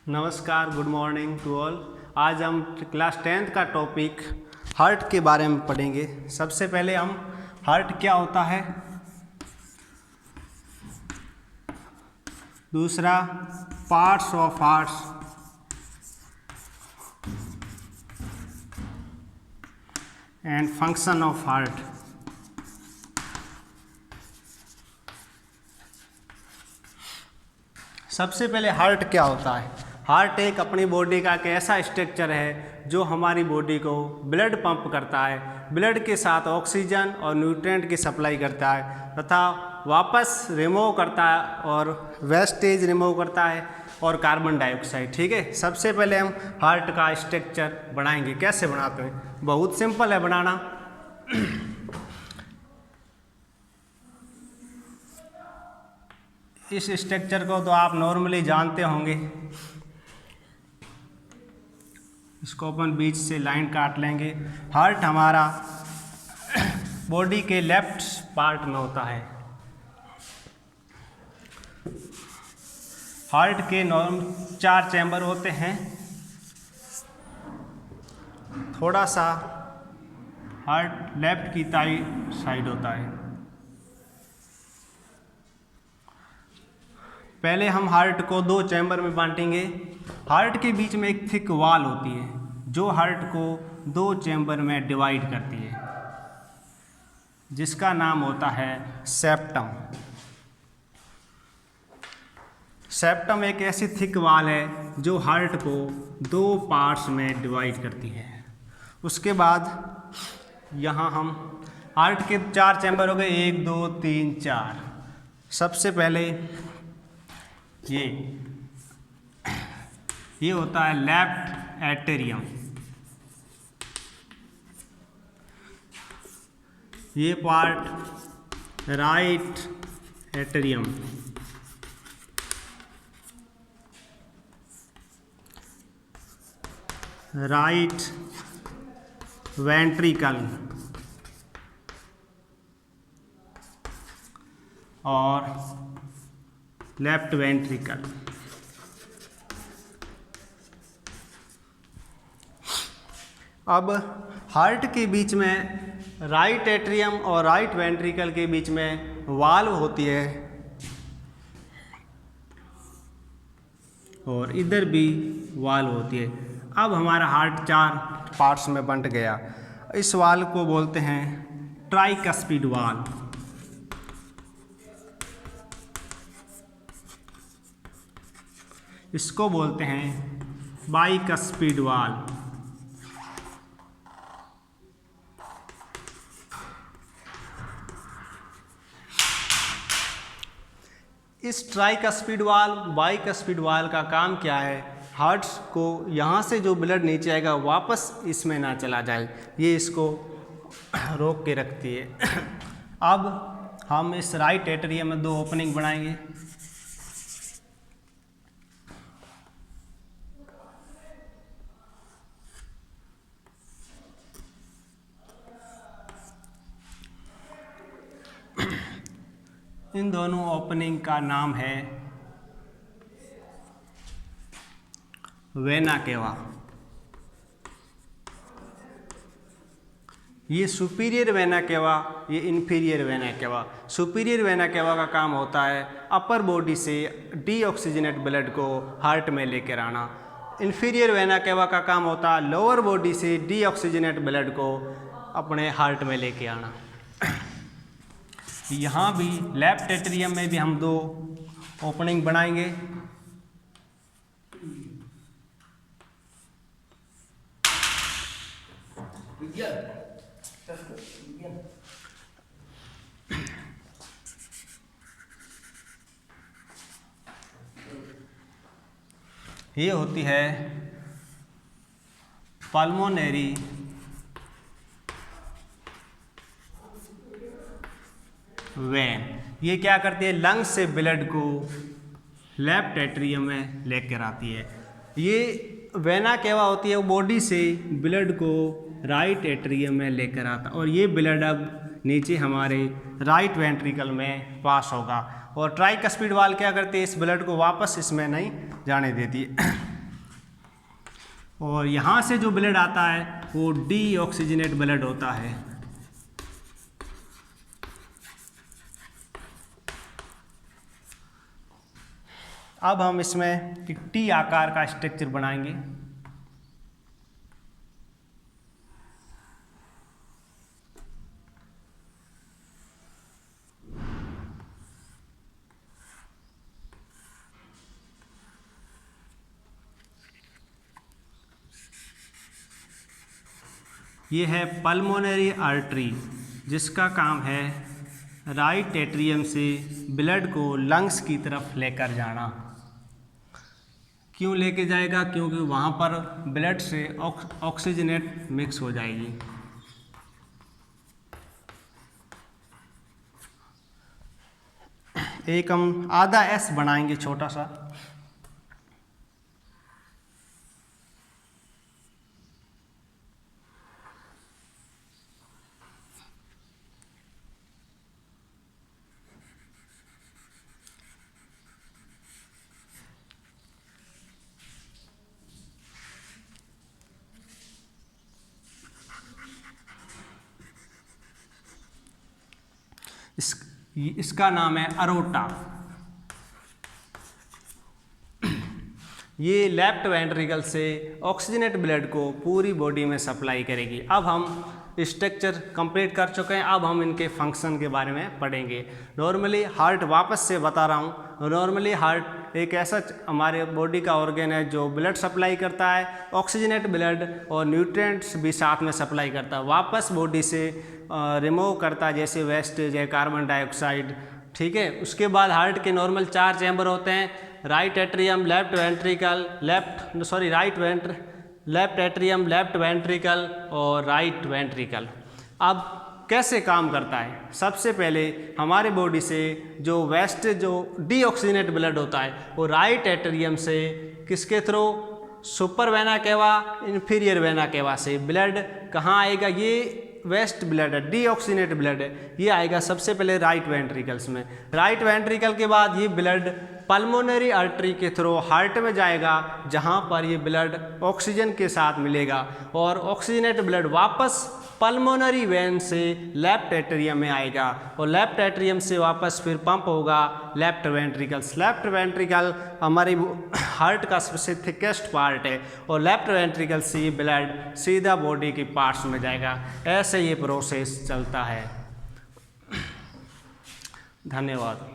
नमस्कार, good morning to all. आज हम क्लास 10th का टॉपिक हार्ट के बारे में पढ़ेंगे। सबसे पहले हम हार्ट क्या होता है, दूसरा parts of hearts, and function of heart. सबसे पहले हार्ट क्या होता है। हार्ट एक अपनी बॉडी का एक ऐसा स्ट्रक्चर है जो हमारी बॉडी को ब्लड पंप करता है, ब्लड के साथ ऑक्सीजन और न्यूट्रिएंट की सप्लाई करता है तथा वापस रिमूव करता है और वेस्टेज रिमूव करता है और कार्बन डाइऑक्साइड। ठीक है, सबसे पहले हम हार्ट का स्ट्रक्चर बनाएंगे। कैसे बनाते हैं, बहुत सिंपल है बनाना। इस स्ट्रक्चर को तो आप नॉर्मली जानते होंगे। इसको अपन बीच से लाइन काट लेंगे। हार्ट हमारा बॉडी के लेफ्ट पार्ट में होता है। हार्ट के नॉर्म 4 चैम्बर होते हैं। थोड़ा सा हार्ट लेफ्ट की साइड होता है। पहले हम हार्ट को 2 चैम्बर में बांटेंगे। हार्ट के बीच में एक थिक वॉल होती है जो हार्ट को 2 चैम्बर में डिवाइड करती है, जिसका नाम होता है सेप्टम। सेप्टम एक ऐसी थिक वॉल है जो हार्ट को 2 पार्ट्स में डिवाइड करती है। उसके बाद यहाँ हम हार्ट के 4 चैम्बर हो गए, 1 2 3 4। सबसे पहले ये होता है लेफ्ट एट्रियम। ये part right atrium. Right ventricle और लेफ्ट वेंट्रिकल। अब हार्ट के बीच में राइट एट्रियम और राइट वेंट्रिकल के बीच में वाल्व होती है और इधर भी वाल्व होती है। अब हमारा हार्ट 4 पार्ट्स में बंट गया। इस वाल्व को बोलते हैं ट्राइकस्पिड वाल्व। इसको बोलते हैं बाइकस्पिड वाल्व। इस ट्राइकस्पिड वाल्व, बाइकस्पिड वाल्व का काम क्या है, हार्ट को यहाँ से जो ब्लड नीचे आएगा वापस इसमें ना चला जाए, ये इसको रोक के रखती है। अब हम इस राइट एट्रियम में 2 ओपनिंग बनाएंगे। इन दोनों ओपनिंग का नाम है वेना केवा। ये सुपीरियर वेना केवा, ये inferior vena cava. Superior vena cava का काम होता है अपर बॉडी से डीऑक्सीजनेट ब्लड को हार्ट में लेकर आना। इंफीरियर वेना केवा का काम होता है लोअर बॉडी से डीऑक्सीजनेट ब्लड को अपने हार्ट में लेके आना। यहाँ भी लेफ्ट एट्रियम में भी हम 2 ओपनिंग बनाएंगे। ये होती है पल्मोनरी वेन। ये क्या करती है, लंग्स से ब्लड को लेफ्ट एट्रियम में लेकर आती है। ये वेना केवा होती है, वो बॉडी से ब्लड को राइट एट्रियम में लेकर आता और ये ब्लड अब नीचे हमारे राइट वेंट्रिकल में पास होगा। और ट्राइकस्पिड वाल्व क्या करती है, इस ब्लड को वापस इसमें नहीं जाने देती है। और यहाँ से जो ब्लड आता है वो डीऑक्सीजनेट ब्लड होता है। अब हम इसमें एक टी आकार का स्ट्रक्चर बनाएंगे। ये है पल्मोनरी आर्टरी, जिसका काम है राइट एट्रियम से ब्लड को लंग्स की तरफ लेकर जाना। क्यों लेके जाएगा? क्योंकि वहाँ पर ब्लड से ऑक्सीजनेट मिक्स हो जाएगी। एक हम आधा एस बनाएंगे छोटा सा। इसका नाम है अरोटा। ये लेफ्ट वेंट्रिकल से ऑक्सीजनेट ब्लड को पूरी बॉडी में सप्लाई करेगी। अब हम स्ट्रक्चर कंप्लीट कर चुके हैं, अब हम इनके फंक्शन के बारे में पढ़ेंगे। नॉर्मली हार्ट, वापस से बता रहा हूँ, नॉर्मली हार्ट एक ऐसा हमारे बॉडी का ऑर्गन है जो ब्लड सप्लाई करता है, ऑक्सीजनेट ब्लड और न्यूट्रिएंट्स भी साथ में सप्लाई करता है, वापस बॉडी से रिमूव करता है, जैसे वेस्टेज है, कार्बन डाइऑक्साइड। ठीक है, उसके बाद हार्ट के नॉर्मल 4 चैम्बर होते हैं, right atrium, left ventricle, left atrium, left ventricle और राइट वेंट्रिकल। अब कैसे काम करता है? सबसे पहले हमारे बॉडी से जो डीऑक्सीजनेट ब्लड होता है वो राइट एट्रियम से किसके through, super vena cava, inferior vena cava से ब्लड कहाँ आएगा? ये वेस्ट ब्लड है, डीऑक्सीजनेट ब्लड है, ये आएगा सबसे पहले राइट वेंट्रिकल्स में। राइट वेंट्रिकल के बाद ये ब्लड पल्मोनरी आर्टरी के थ्रू हार्ट में जाएगा, जहाँ पर ये ब्लड ऑक्सीजन के साथ मिलेगा और ऑक्सीजनेट ब्लड वापस पल्मोनरी वेन से लेफ्ट एट्रियम में आएगा और लेफ्ट एट्रियम से वापस फिर पंप होगा लेफ्ट वेंट्रिकल्स। लेफ्ट वेंट्रिकल हमारी हार्ट का सबसे थिकेस्ट पार्ट है और लेफ्ट वेंट्रिकल से ये ब्लड सीधा बॉडी के पार्ट्स में जाएगा। ऐसे ये प्रोसेस चलता है। धन्यवाद।